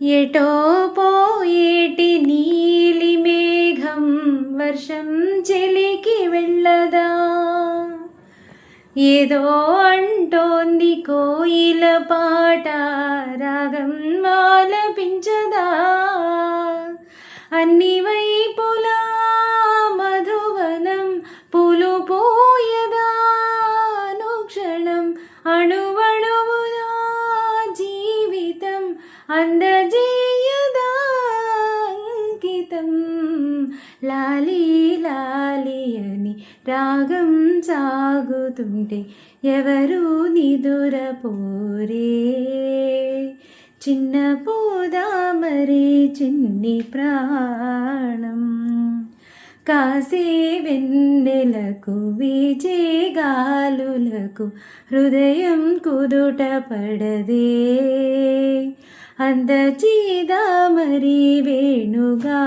ఎటో పోయేటి నీలి మేఘం వర్షం చెలికి వెళ్ళదా, ఏదో అంటోంది కోయిల పాట రాగం ఆలపించదా, అన్ని వైపులా మధువనం పూలు పోయదా, అనుక్షణం అణువణువులా జీవితం అందజేయదా అంకితం. లాలి లాలి అని రాగం సాగుతుంటే ఎవరు నిదురపోరే, చిన్న పూదామరి చిన్ని ప్రాణం, కాసే వెన్నెలకు వీచే గాలులకు హృదయం కుదుట పడదే, అందచేదా మరి వేణుగానం.